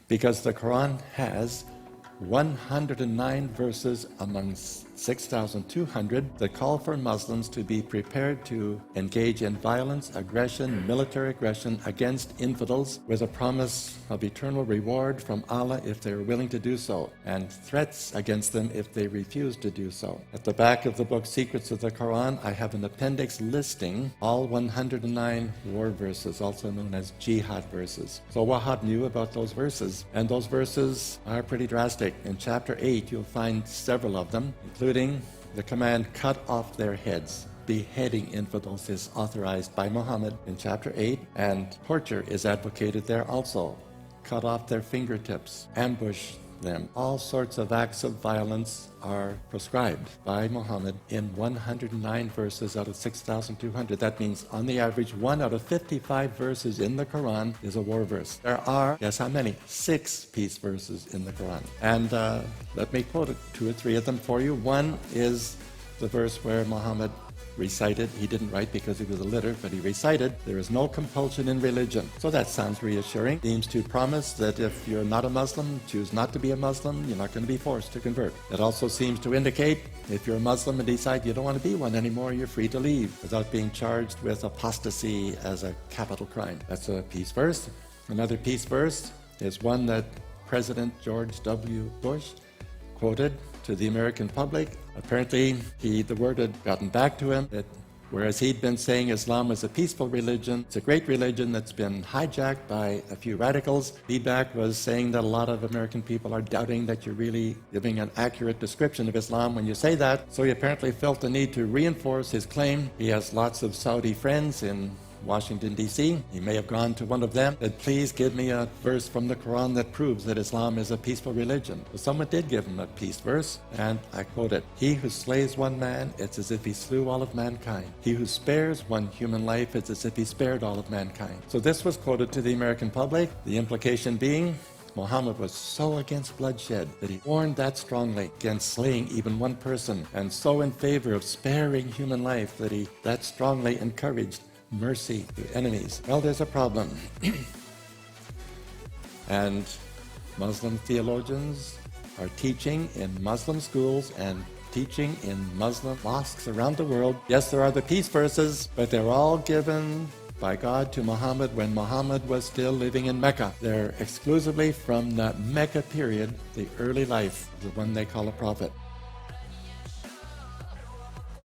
Because the Quran has 109 verses among 6,200 that call for Muslims to be prepared to engage in violence, aggression, military aggression against infidels with a promise of eternal reward from Allah if they are willing to do so, and threats against them if they refuse to do so. At the back of the book Secrets of the Quran, I have an appendix listing all 109 war verses, also known as Jihad verses. So Wahab knew about those verses, and those verses are pretty drastic. In chapter 8, you'll find several of them, including the command, cut off their heads. Beheading infidels is authorized by Muhammad in chapter 8, and torture is advocated there also. Cut off their fingertips, ambush them. All sorts of acts of violence are prescribed by Muhammad in 109 verses out of 6,200. That means, on the average, 1 out of 55 verses in the Quran is a war verse. There are, guess how many? 6 peace verses in the Quran. And let me quote 2 or 3 of them for you. One is the verse where Muhammad recited, he didn't write because he was illiterate, but he recited, there is no compulsion in religion. So that sounds reassuring. Seems to promise that if you're not a Muslim, choose not to be a Muslim, you're not going to be forced to convert. It also seems to indicate if you're a Muslim and decide you don't want to be one anymore, you're free to leave without being charged with apostasy as a capital crime. That's a peace verse. Another peace verse is one that President George W. Bush quoted to the American public. Apparently, the word had gotten back to him that whereas he'd been saying Islam was a peaceful religion, it's a great religion that's been hijacked by a few radicals. Feedback was saying that a lot of American people are doubting that you're really giving an accurate description of Islam when you say that. So he apparently felt the need to reinforce his claim. He has lots of Saudi friends in Washington, D.C. He may have gone to one of them, said, please give me a verse from the Quran that proves that Islam is a peaceful religion. But someone did give him a peace verse, and I quote it, he who slays one man, it's as if he slew all of mankind. He who spares one human life, it's as if he spared all of mankind. So this was quoted to the American public, the implication being, Muhammad was so against bloodshed that he warned that strongly against slaying even one person, and so in favor of sparing human life that he that strongly encouraged mercy to enemies. Well, there's a problem. And Muslim theologians are teaching in Muslim schools and teaching in Muslim mosques around the world. Yes, there are the peace verses, but they're all given by God to Muhammad when Muhammad was still living in Mecca. They're exclusively from the Mecca period, the early life, the one they call a prophet.